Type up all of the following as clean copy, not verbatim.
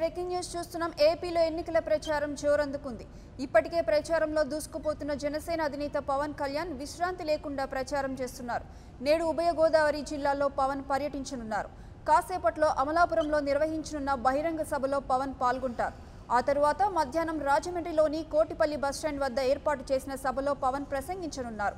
Breaking news చూస్తున్నాం. ఏపీలో ఎన్నికల ప్రచారం జోరందుకుంది. ఇప్పటికే ప్రచారంలో దూసుకుపోతున్న జనసేన అధినేత పవన్ కళ్యాణ్ విశ్రాంతి లేకుండా ప్రచారం చేస్తున్నారు. నేడు ఉభయ గోదావరి జిల్లాల్లో పవన్ పర్యటించనున్నారు. కాసేపట్లో అమలాపురంలో నిర్వహించనున్న బహిరంగ సభలో పవన్ పాల్గొంటారు. ఆ తరువాత మధ్యాహ్నం రాజమండ్రిలోని కోటిపల్లి బస్టాండ్ వద్ద ఏర్పాటు చేసిన సభలో పవన్ ప్రసంగించనున్నారు.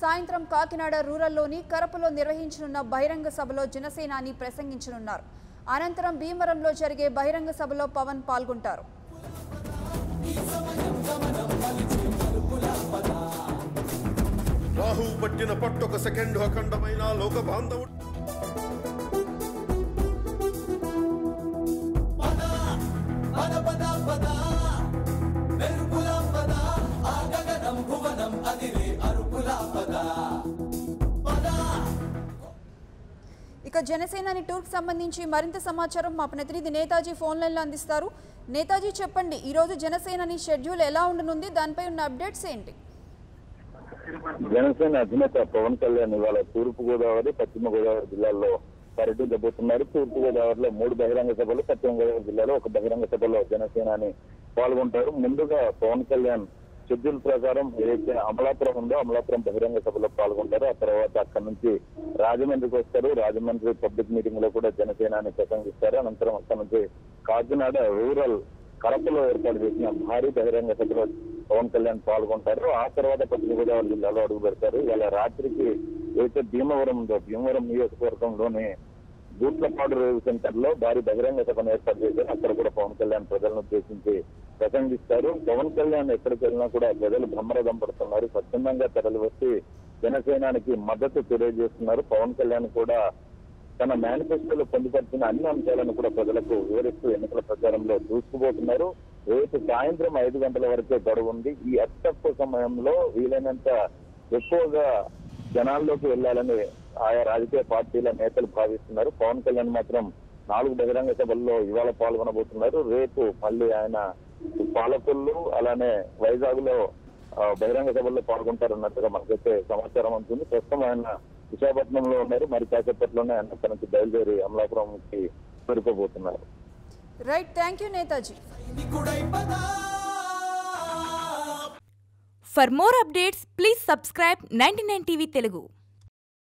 సాయంత్రం కాకినాడ రూరల్లోని కరపలో నిర్వహించనున్న బహిరంగ సభలో జనసేనాని ప్రసంగించనున్నారు. అనంతరం భీమవరంలో జరిగే బహిరంగ సభలో పవన్ పాల్గొంటారు. రాహు పట్టిన పట్టొక సెకండ్ అఖండమైన లోక బాంధవుడు ఇక జనసేనాని టూర్కి సంబంధించి మరింత సమాచారం మా ప్రతినిధి నేతాజీ ఫోన్ లైన్లో అందిస్తారు. నేతాజీ చెప్పండి, ఈరోజు జనసేనాని షెడ్యూల్ ఎలా ఉండనుంది, దానిపై ఉన్న అప్డేట్స్ ఏంటి? జనసేన అధినేత పవన్ కళ్యాణ్ ఇవాళ తూర్పు గోదావరి పశ్చిమ గోదావరి జిల్లాల్లో పర్యటించబోతున్నారు. తూర్పు గోదావరిలో 3 బహిరంగ సభలు, పశ్చిమ గోదావరి జిల్లాలో 1 బహిరంగ సభలో జనసేనాని పాల్గొంటారు. ముందుగా పవన్ కళ్యాణ్ షెడ్యూల్ ప్రకారం ఏదైతే అమలాపురం ఉందో అమలాపురం బహిరంగ సభలో పాల్గొంటారు. ఆ తర్వాత అక్కడి నుంచి రాజమండ్రికి వస్తారు. రాజమండ్రి పబ్లిక్ మీటింగ్ లో కూడా జనసేనాని ప్రసంగిస్తారు. అనంతరం అక్కడి నుంచి కాకినాడ రూరల్ కడపలో ఏర్పాటు చేసిన భారీ బహిరంగ సభలో పవన్ కళ్యాణ్ పాల్గొంటారు. ఆ తర్వాత పశ్చిమ గోదావరి జిల్లాలో అడుగు పెడతారు. ఇవాళ రాత్రికి ఏదైతే భీమవరం ఉందో భీమవరం నియోజకవర్గంలోని బూట్లపాడు రేవు సెంటర్ లో భారీ బహిరంగ సభను ఏర్పాటు చేశారు. అక్కడ కూడా పవన్ కళ్యాణ్ ప్రజలను ఉద్దేశించి ప్రసంగిస్తారు. పవన్ కళ్యాణ్ ఎక్కడికి వెళ్ళినా కూడా ప్రజలు బ్రహ్మరథం పడుతున్నారు. స్వచ్ఛందంగా తరలి వచ్చి జనసేనానికి మద్దతు తెలియజేస్తున్నారు. పవన్ కళ్యాణ్ కూడా తన మేనిఫెస్టోలో పొందుపరిచిన అన్ని అంశాలను కూడా ప్రజలకు వివరిస్తూ ఎన్నికల ప్రచారంలో దూసుకుపోతున్నారు. రేపు సాయంత్రం 5 గంటల వరకే గడువు ఉంది. ఈ అతి తక్కువ సమయంలో వీలైనంత ఎక్కువగా జనాల్లోకి వెళ్లాలని ఆయా రాజకీయ పార్టీల నేతలు భావిస్తున్నారు. పవన్ కళ్యాణ్ మాత్రం 4 బహిరంగ సభల్లో ఇవాళ పాల్గొనబోతున్నారు. రేపు మళ్ళీ ఆయన పాలకొల్లు అలానే వైజాగ్ లో బహిరంగ సభల్లో పాల్గొంటారన్నట్టుగా మనకైతే సమాచారం ఉంటుంది. ప్రస్తుతం ఆయన విశాఖపట్నంలో ఉన్నారు. మరి కాసేపట్లోనే ఆయన అక్కడి నుంచి బయలుదేరి అమలాపురంకి చేరుకోబోతున్నారు. Right, thank you Netaji. For more updates, please subscribe 99 TV Telugu.